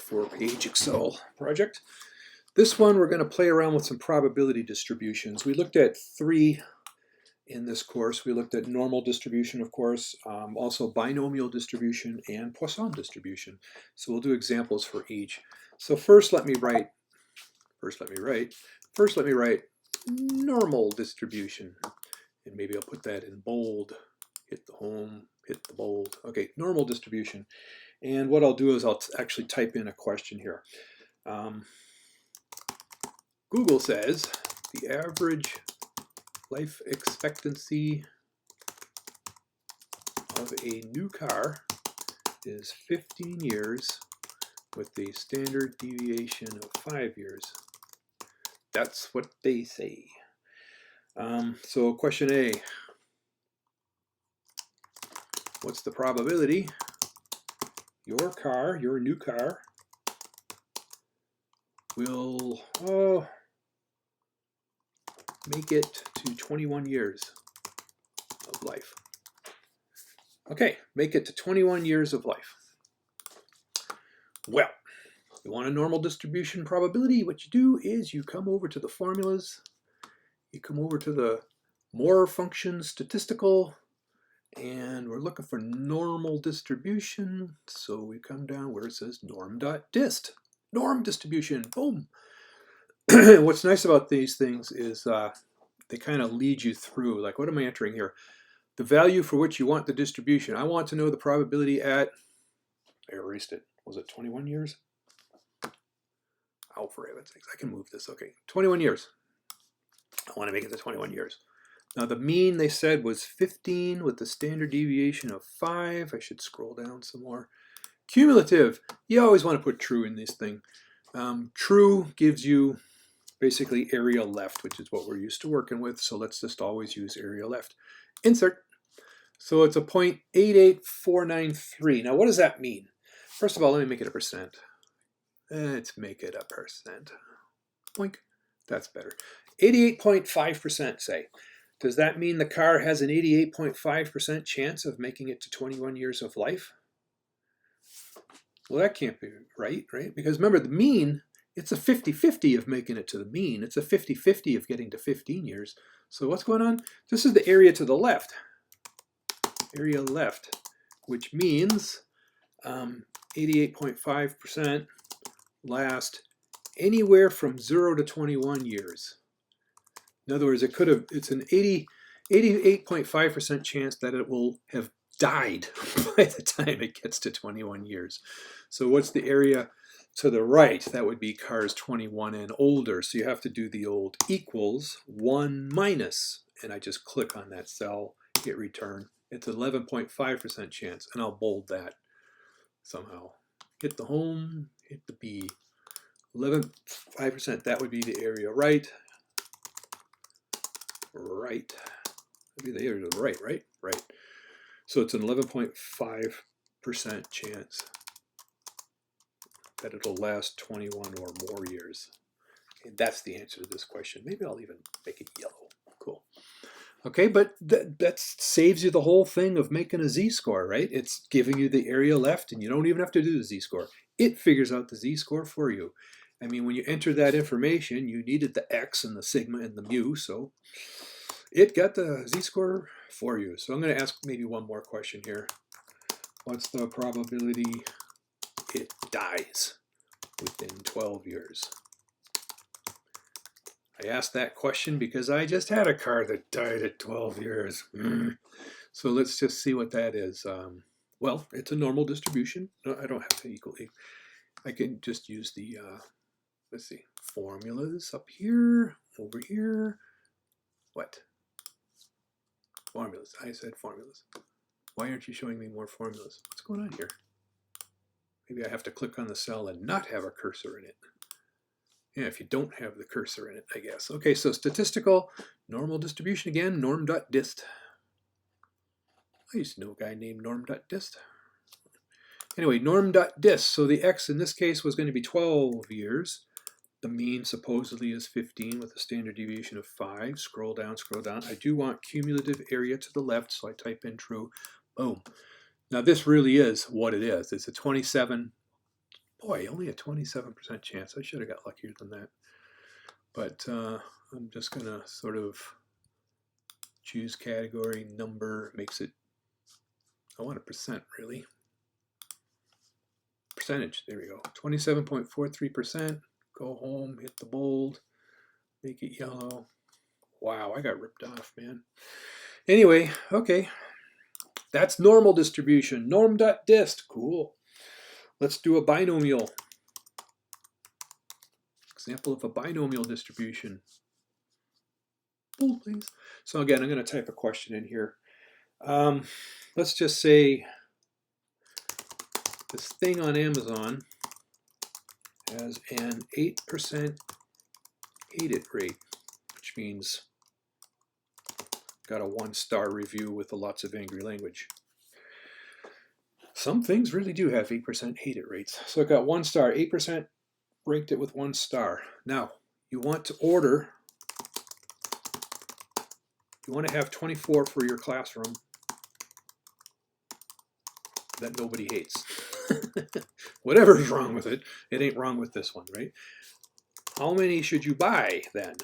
4-page Excel project. This one we're going to play around with some probability distributions. We looked at 3 in this course. We looked at normal distribution, of course, also binomial distribution and Poisson distribution. So we'll do examples for each. So first let me write normal distribution. And maybe I'll put that in bold. Hit the home, hit the bold. Okay, normal distribution. And what I'll do is I'll actually type in a question here. Google says the average life expectancy of a new car is 15 years with a standard deviation of 5 years. That's what they say. So question A, what's the probability your new car, will make it to 21 years of life? Okay, make it to 21 years of life. Well, you want a normal distribution probability, what you do is you come over to the formulas, you come over to the more function statistical, and we're looking for normal distribution. So we come down where it says NORM.DIST. Norm distribution, boom. What's nice about these things is they kind of lead you through, like, what am I entering here? The value for which you want the distribution. I want to know the probability at, I erased it. Was it 21 years? Oh, for heaven's sakes, I can move this. Okay, 21 years. I want to make it to 21 years. Now the mean they said was 15 with the standard deviation of 5. I should scroll down some more. Cumulative, you always want to put true in this thing. True gives you basically area left, which is what we're used to working with. So let's just always use area left. Insert. So it's a 0.88493. Now what does that mean? First of all, let me make it a percent. Let's make it a percent. Boink. That's better. 88.5%, say. Does that mean the car has an 88.5% chance of making it to 21 years of life? Well, that can't be right? Because remember, the mean, it's a 50-50 of making it to the mean. It's a 50-50 of getting to 15 years. So what's going on? This is the area to the left. Area left, which means 88.5% last anywhere from 0 to 21 years. In other words, it's an 88.5% chance that it will have died by the time it gets to 21 years. So what's the area to the right? That would be cars 21 and older. So you have to do the old equals 1 minus, and I just click on that cell, hit return. It's 11.5% chance, and I'll bold that somehow. Hit the home, hit the B. 11.5%, that would be the area right. Right. That'd be the area to the right, right? Right. So it's an 11.5% chance that it'll last 21 or more years. And that's the answer to this question. Maybe I'll even make it yellow. Cool. Okay, but that saves you the whole thing of making a z-score, right? It's giving you the area left, and you don't even have to do the z-score. It figures out the z-score for you. I mean, when you enter that information, you needed the x and the sigma and the mu, so it got the z-score for you. So I'm going to ask maybe one more question here. What's the probability it dies within 12 years? I asked that question because I just had a car that died at 12 years. So let's just see what that is. Well, it's a normal distribution. No, I don't have to equally. I can just use the, let's see, formulas up here, over here. What? Formulas. I said formulas. Why aren't you showing me more formulas? What's going on here? Maybe I have to click on the cell and not have a cursor in it. Yeah, if you don't have the cursor in it, I guess. Okay, so statistical, normal distribution again, NORM.DIST. I used to know a guy named NORM.DIST. Anyway, NORM.DIST. So the x in this case was going to be 12 years. The mean supposedly is 15 with a standard deviation of 5. Scroll down, scroll down. I do want cumulative area to the left, so I type in true. Boom. Now this really is what it is. It's a 27 Boy, only a 27% chance. I should have got luckier than that. But I'm just going to sort of choose category, number, makes it, I want a percent really. Percentage, there we go. 27.43%. Go home, hit the bold, make it yellow. Wow, I got ripped off, man. Anyway, okay. That's normal distribution. NORM.DIST, cool. Let's do a binomial. Example of a binomial distribution. Bold, please. So again, I'm going to type a question in here. Let's just say this thing on Amazon has an 8% hate it rate, which means got a 1-star review with lots of angry language. Some things really do have 8% hate it rates. So it got 1 star, 8% ranked it with 1 star. Now, you want to order, you want to have 24 for your classroom that nobody hates. Whatever's wrong with it, it ain't wrong with this one, right? How many should you buy then?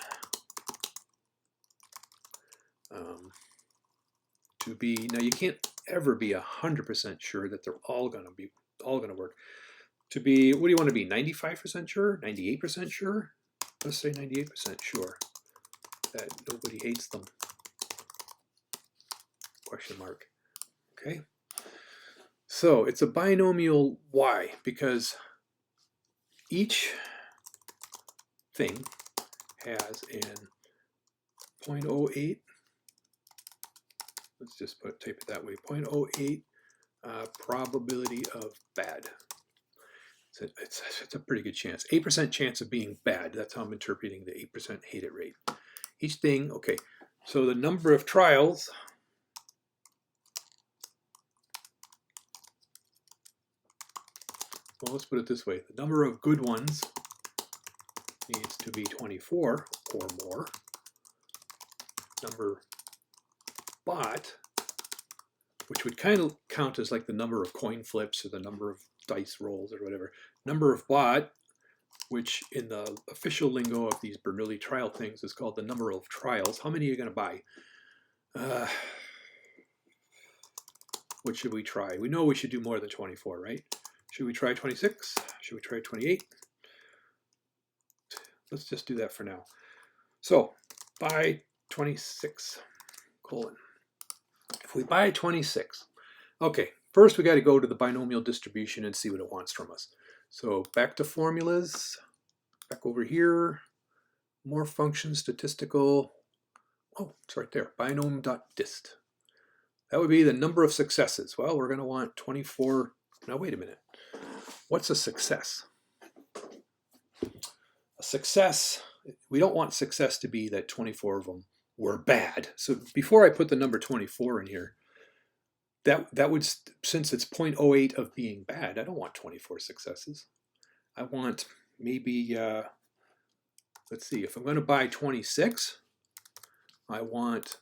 To be, now you can't ever be 100% sure that they're all gonna work. To be, what do you want to be? 95% sure? 98% sure? Let's say 98% sure that nobody hates them. Question mark. Okay. So it's a binomial. Why? Because each thing has an 0.08. Let's just type it that way. 0.08 probability of bad. It's a pretty good chance. 8% chance of being bad. That's how I'm interpreting the 8% hate it rate. Each thing, okay. So the number of trials well, let's put it this way. The number of good ones needs to be 24 or more. Number bought, which would kind of count as like the number of coin flips or the number of dice rolls or whatever. Number of bought, which in the official lingo of these Bernoulli trial things is called the number of trials. How many are you going to buy? What should we try? We know we should do more than 24, right? Should we try 26? Should we try 28? Let's just do that for now. So buy 26, colon. If we buy 26, okay, first we got to go to the binomial distribution and see what it wants from us. So back to formulas, back over here, more functions, statistical. Oh, it's right there, BINOM.DIST. That would be the number of successes. Well, we're going to want 24. Now, wait a minute. What's a success? A success, we don't want success to be that 24 of them were bad. So before I put the number 24 in here, that would, since it's 0.08 of being bad, I don't want 24 successes. I want maybe, let's see, if I'm going to buy 26, I want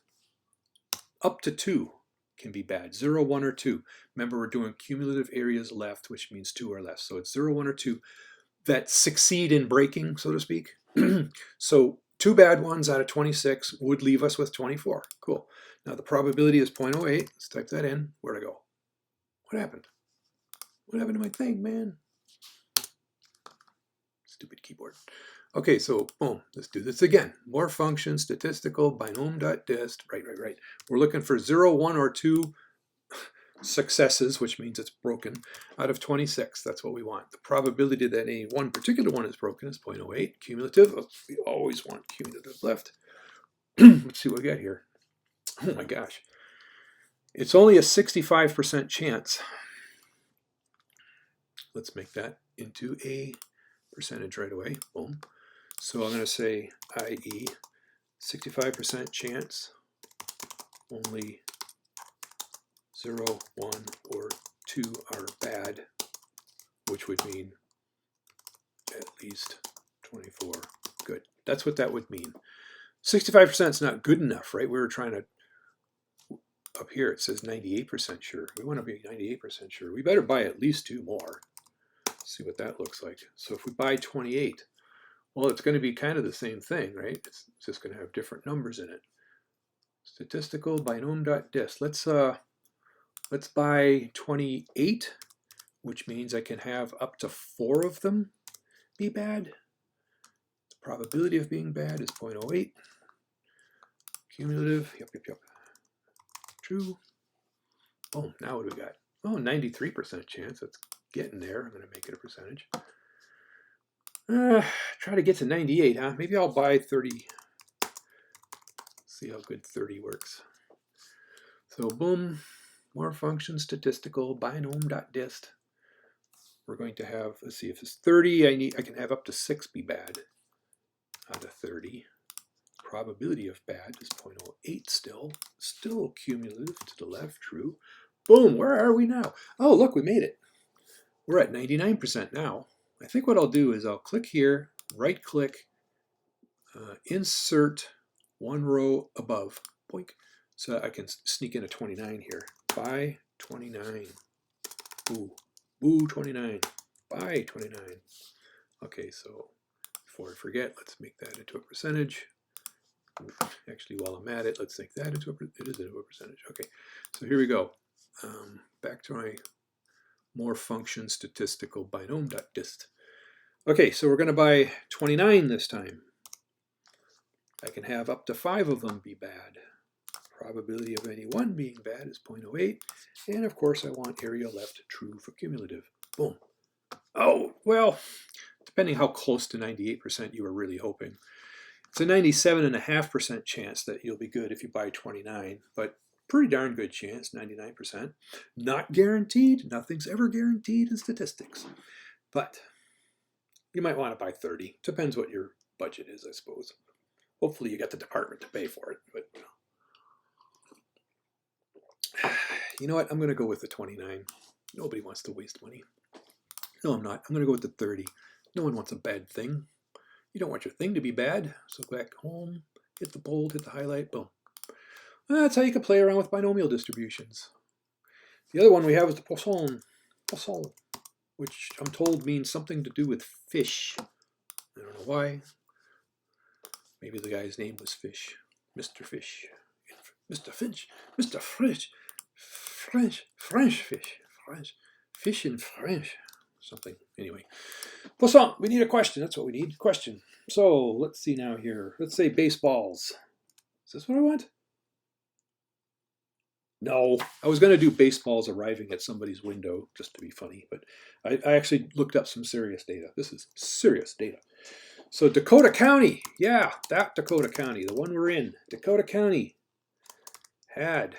up to 2 can be bad. 0, 1, or 2. Remember, we're doing cumulative areas left, which means 2 or less. So it's 0, 1, or 2 that succeed in breaking, so to speak. So 2 bad ones out of 26 would leave us with 24. Cool. Now the probability is 0.08. Let's type that in. Where'd I go? What happened? What happened to my thing, man? Stupid keyboard. Okay, so boom, let's do this again. More functions, statistical, BINOM.DIST, right. We're looking for 0, 1, or 2 successes, which means it's broken, out of 26. That's what we want. The probability that any one particular one is broken is 0.08. Cumulative, we always want cumulative left. Let's see what we got here. Oh my gosh. It's only a 65% chance. Let's make that into a percentage right away. Boom. So I'm going to say, i.e., 65% chance, only 0, 1, or 2 are bad, which would mean at least 24. Good. That's what that would mean. 65% is not good enough, right? We were trying to, up here it says 98% sure. We want to be 98% sure. We better buy at least 2 more. see what that looks like. So if we buy 28, well, it's going to be kind of the same thing, right? It's just going to have different numbers in it. Statistical BINOM.DIST. Let's buy 28, which means I can have up to 4 of them be bad. The probability of being bad is 0.08. Cumulative, yep. True. Oh, now what do we got? Oh, 93% chance. That's getting there. I'm going to make it a percentage. Try to get to 98, huh? Maybe I'll buy 30. See how good 30 works. So boom, more functions, statistical, BINOM.DIST. We're going to have, let's see, if it's 30, I can have up to 6 be bad out of 30. Probability of bad is 0.08 still. Still cumulative to the left, true. Boom, where are we now? Oh, look, we made it. We're at 99% now. I think what I'll do is I'll click here, right click, insert one row above, boink, so I can sneak in a 29 here. Buy 29. Ooh, 29. Buy 29. Okay, so before I forget, let's make that into a percentage. Actually, while I'm at it, let's make that into it is into a percentage. Okay, so here we go. Back to my more function statistical BINOM.DIST. Okay, so we're going to buy 29 this time. I can have up to 5 of them be bad. Probability of any one being bad is 0.08. And of course, I want area left true for cumulative. Boom. Oh, well, depending how close to 98% you were really hoping. It's a 97.5% chance that you'll be good if you buy 29, but pretty darn good chance, 99%. Not guaranteed. Nothing's ever guaranteed in statistics. But you might want to buy 30. Depends what your budget is, I suppose. Hopefully you got the department to pay for it. But you know what? I'm going to go with the 29. Nobody wants to waste money. No, I'm not. I'm going to go with the 30. No one wants a bad thing. You don't want your thing to be bad. So go back home, hit the bold, hit the highlight, boom. That's how you can play around with binomial distributions. The other one we have is the Poisson, which I'm told means something to do with fish. I don't know why. Maybe the guy's name was Fish. Mr. Fish. Mr. Finch. Mr. French. French fish. Fish in French. Something. Anyway. Poisson, we need a question. That's what we need. Question. So let's see now here. Let's say baseballs. Is this what I want? No. I was going to do baseballs arriving at somebody's window just to be funny, but I actually looked up some serious data. This is serious data. So Dakota County, yeah, that Dakota County, the one we're in, Dakota County had,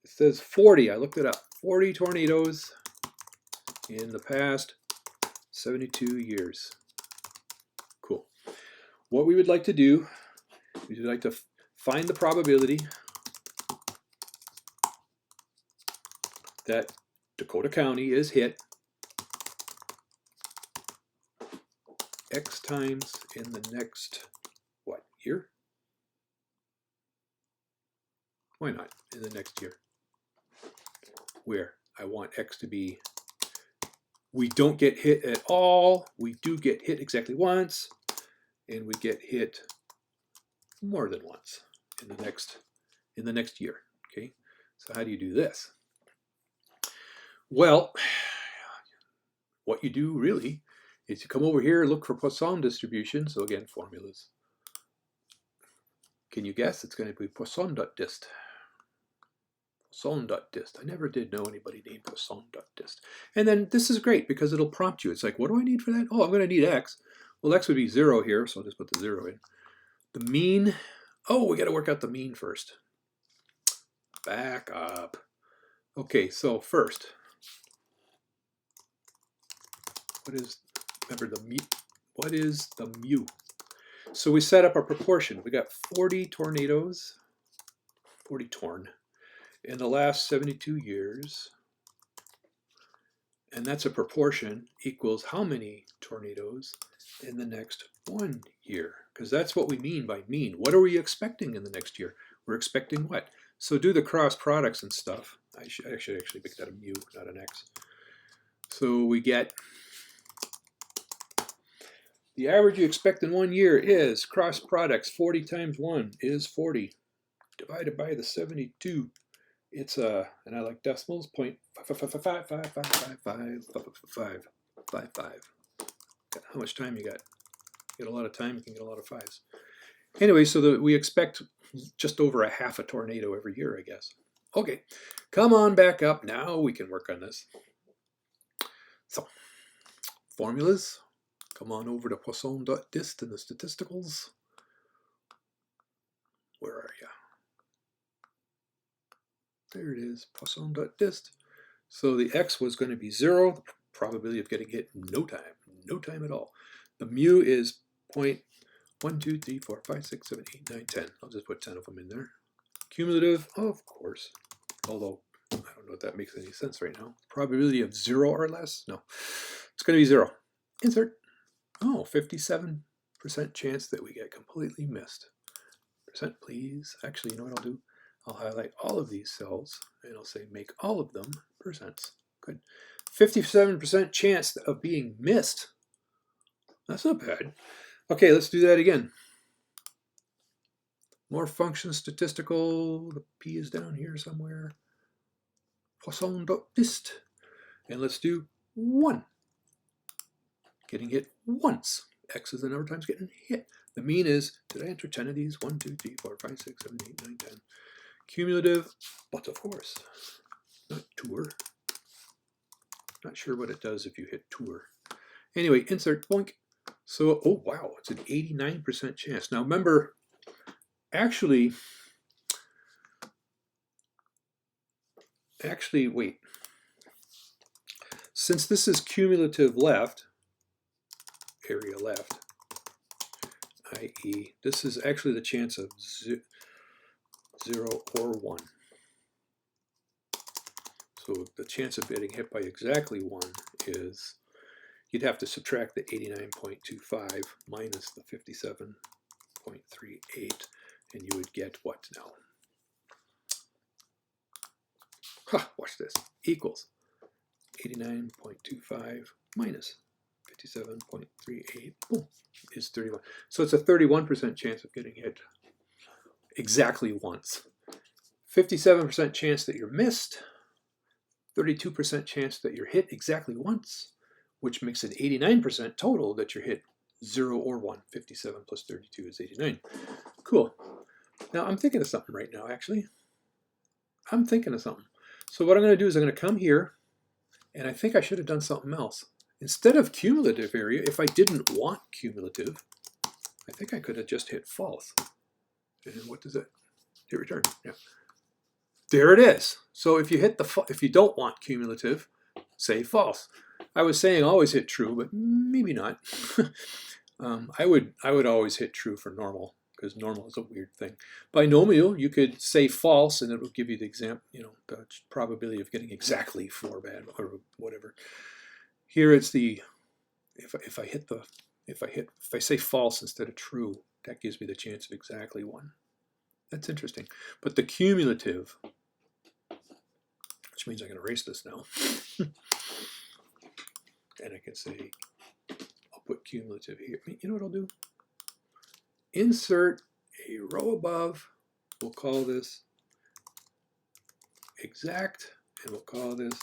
it says 40, I looked it up, 40 tornadoes in the past 72 years. Cool. What we would like to do, we would like to find the probability that Dakota County is hit X times in the next, what, year? Why not in the next year? Where I want X to be, we don't get hit at all, we do get hit exactly once, and we get hit more than once in the next year, okay? So how do you do this? Well, what you do really is you come over here, look for Poisson distribution. So again, formulas. Can you guess? It's going to be Poisson.DIST. Poisson.DIST. I never did know anybody named Poisson.DIST. And then this is great because it'll prompt you. It's like, what do I need for that? Oh, I'm going to need X. Well, X would be 0 here, so I'll just put the 0 in. The mean. Oh, we got to work out the mean first. Back up. Okay, so first, remember the mu. What is the mu? So we set up a proportion. We got 40 tornadoes, 40 torn, in the last 72 years. And that's a proportion equals how many tornadoes in the next 1 year? Because that's what we mean by mean. What are we expecting in the next year? We're expecting what? So do the cross products and stuff. I should actually make that a mu, not an X. So we get The average you expect in 1 year is cross products. 40 times 1 is 40. Divided by the 72. It's and I like decimals, 0.555555555. How much time you got? You get a lot of time, you can get a lot of fives. Anyway, so we expect just over a half a tornado every year, I guess. Okay, come on back up. Now we can work on this. So, formulas. Come on over to POISSON.DIST in the statisticals. Where are you? There it is, POISSON.DIST. So the x was going to be 0, the probability of getting hit, no time at all. The mu is 0.1, 2, 3, 4, 5, 6, 7, 8, 9, 10. I'll just put 10 of them in there. Cumulative, of course, although I don't know if that makes any sense right now. Probability of 0 or less? No, it's going to be 0. Insert. Oh, 57% chance that we get completely missed. Percent, please. Actually, you know what I'll do? I'll highlight all of these cells, and I'll say make all of them percents. Good. 57% chance of being missed. That's not bad. Okay, let's do that again. More function statistical. The P is down here somewhere. POISSON.DIST. And let's do 1. Getting hit once. X is the number of times getting hit. The mean is, did I enter 10 of these? 1, 2, 3, 4, 5, 6, 7, 8, 9, 10. Cumulative, but of course, not tour. Not sure what it does if you hit tour. Anyway, insert, boink. So, oh wow, it's an 89% chance. Now remember, actually, wait. Since this is cumulative left, area left, i.e., this is actually the chance of 0 or 1. So the chance of getting hit by exactly 1 is, you'd have to subtract the 89.25 minus the 57.38, and you would get what now? Watch this. Equals 89.25 minus 57.38, boom, is 31. So it's a 31% chance of getting hit exactly once. 57% chance that you're missed, 32% chance that you're hit exactly once, which makes it 89% total that you're hit 0 or 1. 57 plus 32 is 89. Cool. Now I'm thinking of something right now, actually. I'm thinking of something. So what I'm going to do is I'm going to come here, and I think I should have done something else. Instead of cumulative area, if I didn't want cumulative, I think I could have just hit false. And what does it hit return? Yeah. There it is. So if you hit if you don't want cumulative, say false. I was saying always hit true, but maybe not. I would always hit true for normal, because normal is a weird thing. Binomial, you could say false, and it will give you the example, the probability of getting exactly 4 bad or whatever. Here it's the if I say false instead of true, that gives me the chance of exactly 1. That's interesting. But the cumulative, which means I can erase this now, and I can say I'll put cumulative here. You know what I'll do? Insert a row above. We'll call this exact, and we'll call this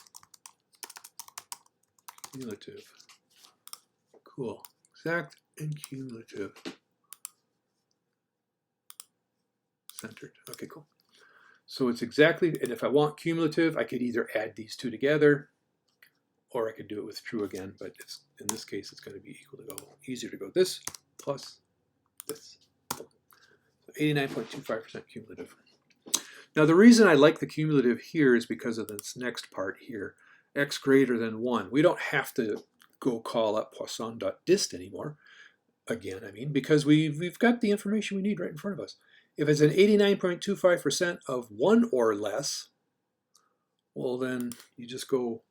cumulative. Cool. Exact and cumulative. Centered. Okay, cool. So it's exactly, and if I want cumulative, I could either add these two together, or I could do it with true again, but in this case, it's going to be equal to go, easier to go this plus this. So 89.25% cumulative. Now the reason I like the cumulative here is because of this next part here, x greater than 1. We don't have to go call up POISSON.DIST anymore, again, I mean, because we've got the information we need right in front of us. If it's an 89.25% of 1 or less, well then you just go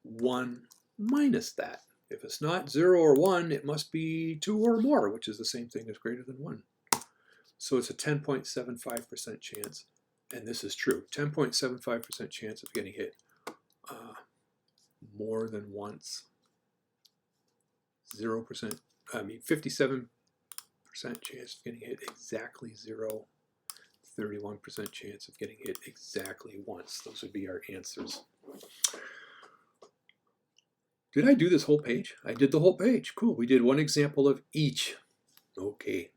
1 minus that. If it's not 0 or 1, it must be 2 or more, which is the same thing as greater than 1. So it's a 10.75% chance, and this is true. 10.75% chance of getting hit more than once. 0%, 57% chance of getting hit exactly 0, 31% chance of getting hit exactly once. Those would be our answers. Did I do this whole page? I did the whole page. Cool. We did one example of each. Okay.